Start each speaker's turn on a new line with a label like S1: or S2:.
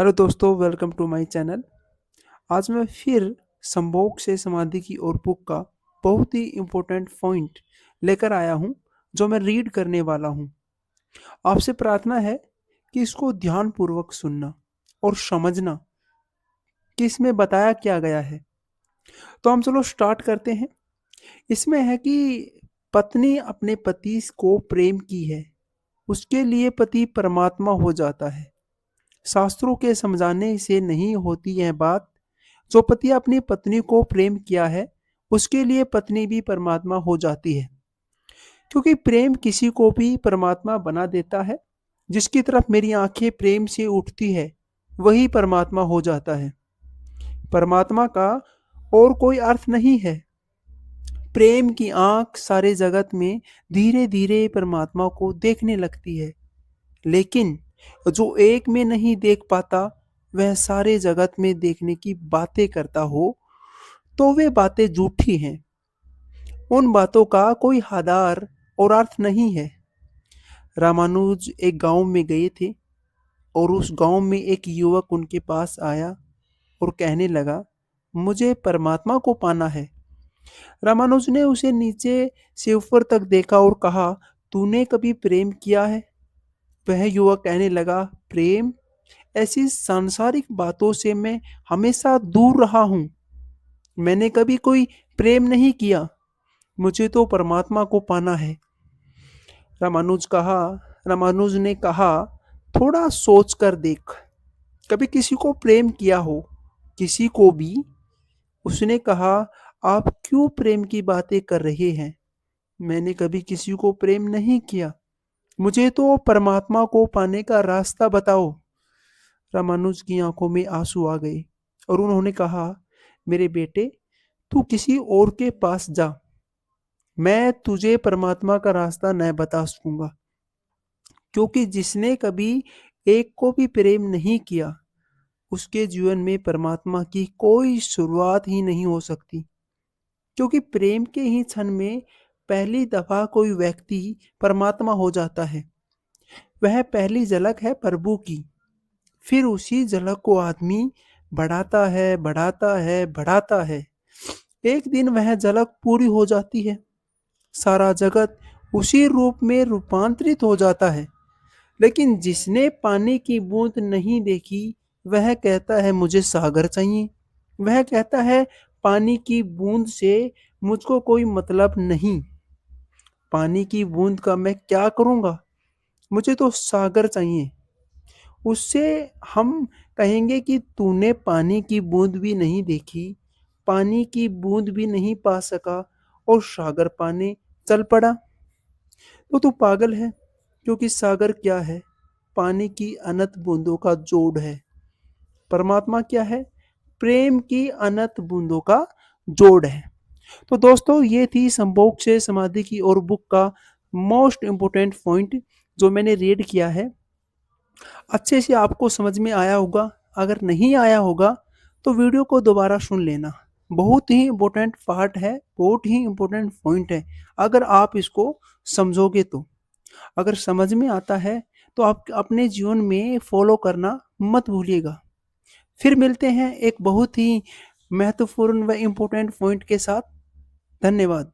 S1: Hello दोस्तों, welcome to my channel. आज मैं फिर संभोग से समाधि की ओर बुक का बहुत ही इम्पोर्टेंट पॉइंट लेकर आया हूँ, जो मैं रीड करने वाला हूँ। आपसे प्रार्थना है कि इसको ध्यानपूर्वक सुनना और समझना कि इसमें बताया क्या गया है। तो हम चलो स्टार्ट करते हैं। इसमें है कि पत्नी अपने पति को प्रेम की है, उसके लिए पति परमात्मा हो जाता है। शास्त्रों के समझाने से नहीं होती यह बात। जो पति अपनी पत्नी को प्रेम किया है, उसके लिए पत्नी भी परमात्मा हो जाती है। क्योंकि प्रेम किसी को भी परमात्मा बना देता है। जिसकी तरफ मेरी आंखें प्रेम से उठती है, वही परमात्मा हो जाता है। परमात्मा का और कोई अर्थ नहीं है। प्रेम की आंख सारे जगत में धीरे धीरे परमात्मा को देखने लगती है। लेकिन जो एक में नहीं देख पाता, वह सारे जगत में देखने की बातें करता हो, तो वे बातें झूठी हैं। उन बातों का कोई आधार और अर्थ नहीं है। रामानुज एक गांव में गए थे और उस गांव में एक युवक उनके पास आया और कहने लगा, मुझे परमात्मा को पाना है। रामानुज ने उसे नीचे से ऊपर तक देखा और कहा, तूने कभी प्रेम किया है? वह युवक कहने लगा, प्रेम? ऐसी सांसारिक बातों से मैं हमेशा दूर रहा हूँ। मैंने कभी कोई प्रेम नहीं किया। मुझे तो परमात्मा को पाना है। रामानुज कहा रामानुज ने कहा, थोड़ा सोच कर देख। कभी किसी को प्रेम किया हो? किसी को भी? उसने कहा, आप क्यों प्रेम की बातें कर रहे हैं? मैंने कभी किसी को प्रेम नहीं किया। मुझे तो परमात्मा को पाने का रास्ता बताओ। रामानुज की आंखों में आंसू आ गए और उन्होंने कहा, मेरे बेटे, तू किसी और के पास जा। मैं तुझे परमात्मा का रास्ता नहीं बता सकूंगा। क्योंकि जिसने कभी एक को भी प्रेम नहीं किया, उसके जीवन में परमात्मा की कोई शुरुआत ही नहीं हो सकती। क्योंकि प्रेम के ही क्षण में पहली दफा कोई व्यक्ति परमात्मा हो जाता है। वह पहली झलक है प्रभु की। फिर उसी झलक को आदमी बढ़ाता है, बढ़ाता है, बढ़ाता है। एक दिन वह झलक पूरी हो जाती है। सारा जगत उसी रूप में रूपांतरित हो जाता है। लेकिन जिसने पानी की बूंद नहीं देखी, वह कहता है मुझे सागर चाहिए। वह कहता है पानी की बूंद से मुझको कोई मतलब नहीं। पानी की बूंद का मैं क्या करूंगा? मुझे तो सागर चाहिए। उससे हम कहेंगे कि तूने पानी की बूंद भी नहीं देखी, पानी की बूंद भी नहीं पा सका और सागर पाने चल पड़ा, तो तू पागल है। क्योंकि सागर क्या है? पानी की अनंत बूंदों का जोड़ है। परमात्मा क्या है? प्रेम की अनंत बूंदों का जोड़ है। तो दोस्तों, ये थी संभोग से समाधि की और बुक का मोस्ट इम्पोर्टेंट पॉइंट, जो मैंने रीड किया है। अच्छे से आपको समझ में आया होगा। अगर नहीं आया होगा तो वीडियो को दोबारा सुन लेना। बहुत ही इम्पोर्टेंट पार्ट है, बहुत ही इम्पोर्टेंट पॉइंट है। अगर आप इसको समझोगे तो, अगर समझ में आता है तो आप अपने जीवन में फॉलो करना मत भूलिएगा। फिर मिलते हैं एक बहुत ही महत्वपूर्ण व इम्पोर्टेंट पॉइंट के साथ। धन्यवाद।